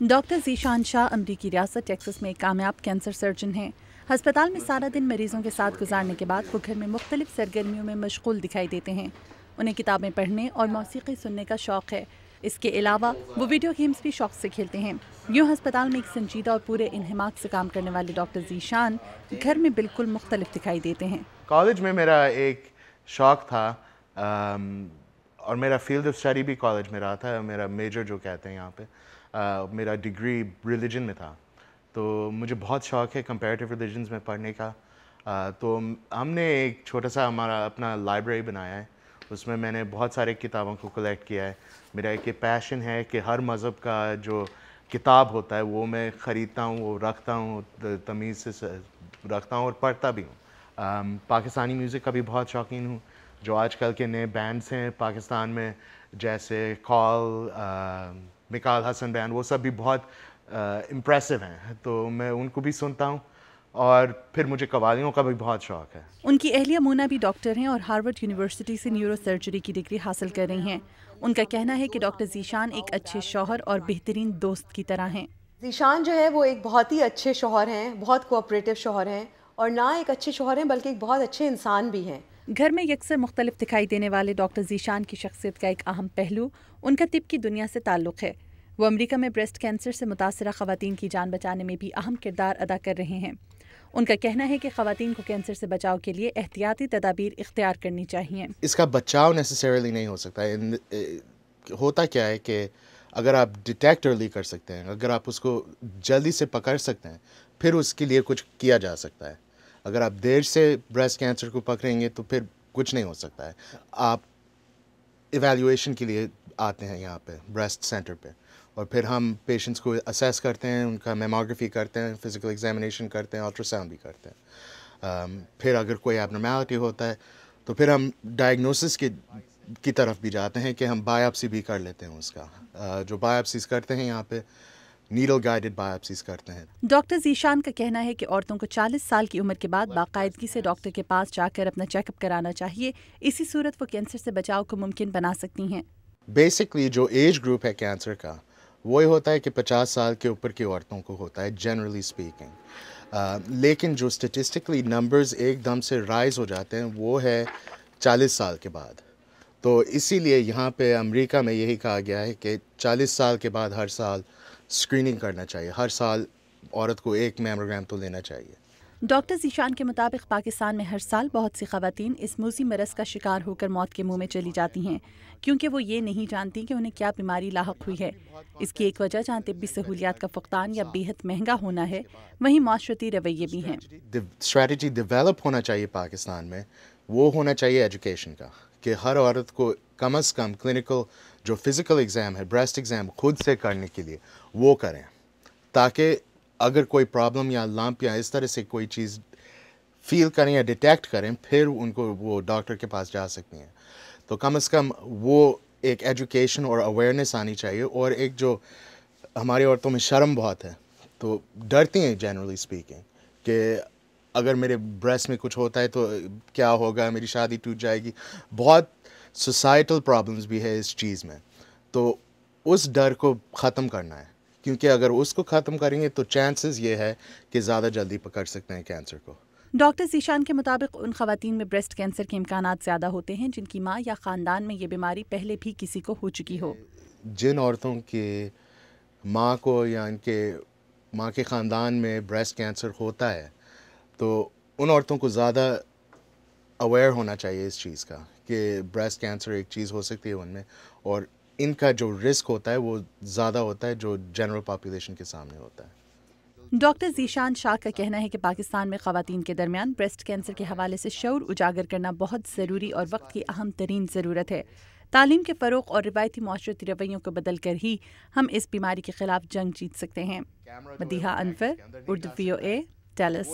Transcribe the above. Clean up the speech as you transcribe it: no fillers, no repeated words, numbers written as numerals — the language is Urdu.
ڈاکٹر ذیشان شاہ امریکی ریاست ٹیکساس میں ایک کامیاب کینسر سرجن ہیں۔ ہسپتال میں سارا دن مریضوں کے ساتھ گزارنے کے بعد وہ گھر میں مختلف سرگرمیوں میں مشغول دکھائی دیتے ہیں۔ انہیں کتابیں پڑھنے اور موسیقی سننے کا شوق ہے۔ اس کے علاوہ وہ ویڈیو گیمز بھی شوق سے کھیلتے ہیں۔ یوں ہسپتال میں ایک سنجیدہ اور پورے انہماک سے کام کرنے والے ڈاکٹر ذیشان گھر میں بالکل مختلف دکھائی دیتے ہیں۔ کالج میں میرا ایک شوق تھا اور میرا فیلڈ آف اسٹڈی بھی کالج میں رہا تھا۔ میرا میجر جو کہتے ہیں یہاں پہ میرا ڈگری ریلیجن میں تھا، تو مجھے بہت شوق ہے کمپیریٹیو ریلیجنز میں پڑھنے کا۔ تو ہم نے ایک چھوٹا سا ہمارا اپنا لائبریری بنایا ہے، اس میں نے بہت سارے کتابوں کو کلیکٹ کیا ہے۔ میرا ایک پیشن ہے کہ ہر مذہب کا جو کتاب ہوتا ہے وہ میں خریدتا ہوں، وہ رکھتا ہوں، تمیز سے رکھتا ہوں اور پڑھتا بھی ہوں۔ پاکستانی میوزک کا بھی بہت شوقین ہوں۔ جو آج کل کے نئے بینڈس ہیں پاکستان میں، جیسے کال، مکال حسن بینڈ، وہ سب بھی بہت امپریسو ہیں، تو میں ان کو بھی سنتا ہوں۔ اور پھر مجھے قوالیوں کا بھی بہت شوق ہے۔ ان کی اہلیہ مونا بھی ڈاکٹر ہیں اور ہارورڈ یونیورسٹی سے نیورو سرجری کی ڈگری حاصل کر رہی ہیں۔ ان کا کہنا ہے کہ ڈاکٹر ذیشان ایک اچھے شوہر اور بہترین دوست کی طرح ہیں۔ ذیشان جو ہے وہ ایک بہت ہی اچھے شوہر ہیں، بہت کوآپریٹو شوہر ہیں، اور نہ ایک اچھے شوہر ہیں بلکہ ایک بہت اچھے انسان بھی ہیں۔ گھر میں یکسر مختلف دکھائی دینے والے ڈاکٹر ذیشان کی شخصیت کا ایک اہم پہلو ان کا طب کی دنیا سے تعلق ہے۔ وہ امریکہ میں بریسٹ کینسر سے متاثرہ خواتین کی جان بچانے میں بھی اہم کردار ادا کر رہے ہیں۔ ان کا کہنا ہے کہ خواتین کو کینسر سے بچاؤ کے لیے احتیاطی تدابیر اختیار کرنی چاہیے۔ اس کا بچاؤ نیسیسریلی نہیں ہو سکتا ہے۔ ہوتا کیا ہے کہ اگر آپ ڈیٹیکٹ ارلی کر سکتے ہیں، اگر آپ اس کو جلدی سے پکڑ سکتے ہیں، پھر اس کے لیے کچھ کیا جا سکتا ہے۔ اگر آپ دیر سے بریسٹ کینسر کو پکڑیں گے تو پھر کچھ نہیں ہو سکتا ہے۔ آپ ایویلیویشن کے لیے آتے ہیں یہاں پہ بریسٹ سینٹر پہ، اور پھر ہم پیشنٹس کو اسیس کرتے ہیں، ان کا میموگرافی کرتے ہیں، فزیکل ایگزامینیشن کرتے ہیں، الٹرا ساؤنڈ بھی کرتے ہیں۔ پھر اگر کوئی ایبنارمیلٹی ہوتا ہے تو پھر ہم ڈائگنوسس کی طرف بھی جاتے ہیں کہ ہم بایوپسی بھی کر لیتے ہیں اس کا۔ جو بایوپسیز کرتے ہیں یہاں پہ نیڈل گائیڈڈ بایوپسیز کرتے ہیں۔ ڈاکٹر ذیشان کا کہنا ہے کہ عورتوں کو 40 سال کی عمر کے بعد باقاعدگی سے ڈاکٹر کے پاس جا کر اپنا چیک اپ کرانا چاہیے۔ اسی صورت وہ کینسر سے بچاؤ کو ممکن بنا سکتی ہیں۔ بیسکلی جو ایج گروپ ہے کینسر کا، وہ ہوتا ہے کہ 50 سال کے اوپر کی عورتوں کو ہوتا ہے جنرلی اسپیکنگ، لیکن جو اسٹیٹسٹکلی نمبرز ایک دم سے رائز ہو جاتے ہیں وہ ہے 40 سال کے بعد۔ تو اسی لیے یہاں پہ امریکہ میں یہی کہا گیا ہے کہ 40 سال کے بعد ہر سال اسکریننگ کرنا چاہیے، ہر سال عورت کو ایک میموگرام تو لینا چاہیے۔ ڈاکٹر ذیشان کے مطابق پاکستان میں ہر سال بہت سی خواتین اس موذی مرض کا شکار ہو کر موت کے منہ میں چلی جاتی ہیں، کیونکہ وہ یہ نہیں جانتی کہ انہیں کیا بیماری لاحق ہوئی ہے۔ اس کی ایک وجہ جہاں طبی سہولیات کا فقدان یا بے حد مہنگا ہونا ہے، وہیں معاشرتی رویے بھی ہیں۔ اسٹریٹجی ڈیولپ ہونا چاہیے پاکستان میں، وہ ہونا چاہیے ایجوکیشن کا، کہ ہر عورت کو کم از کم کلینکل جو فزیکل ایگزام ہے، بریسٹ ایگزام خود سے کرنے کے لیے وہ کریں، تاکہ اگر کوئی پرابلم یا لمپ یا اس طرح سے کوئی چیز فیل کریں یا ڈیٹیکٹ کریں، پھر ان کو وہ ڈاکٹر کے پاس جا سکتی ہیں۔ تو کم از کم وہ ایک ایجوکیشن اور اویئرنیس آنی چاہیے۔ اور ایک جو ہماری عورتوں میں شرم بہت ہے، تو ڈرتی ہیں جنرلی اسپیکنگ کہ اگر میرے بریسٹ میں کچھ ہوتا ہے تو کیا ہوگا، میری شادی ٹوٹ جائے گی۔ بہت سوسائٹل پرابلمس بھی ہے اس چیز میں، تو اس ڈر کو ختم کرنا ہے، کیونکہ اگر اس کو ختم کریں گے تو چانسز یہ ہے کہ زیادہ جلدی پکڑ سکتے ہیں کینسر کو۔ ڈاکٹر ذیشان کے مطابق ان خواتین میں بریسٹ کینسر کے امکانات زیادہ ہوتے ہیں جن کی ماں یا خاندان میں یہ بیماری پہلے بھی کسی کو ہو چکی ہو۔ جن عورتوں کے ماں کو یا ان کے ماں کے خاندان میں بریسٹ کینسر ہوتا ہے، تو ان عورتوں کو زیادہ اویئر ہونا چاہیے اس چیز کا کہ بریسٹ کینسر ایک چیز ہو سکتی ہے ان میں، اور ان کا جو رسک ہوتا ہے وہ زیادہ ہوتا ہے جو جنرل پاپولیشن کے سامنے ہوتا ہے۔ ڈاکٹر ذیشان شاہ کا کہنا ہے کہ پاکستان میں خواتین کے درمیان بریسٹ کینسر کے حوالے سے شعور اجاگر کرنا بہت ضروری اور وقت کی اہم ترین ضرورت ہے۔ تعلیم کے فروغ اور روایتی معاشرتی رویوں کو بدل کر ہی ہم اس بیماری کے خلاف جنگ جیت سکتے ہیں۔ مدیحہ انور، اردو VOA، ڈیلس۔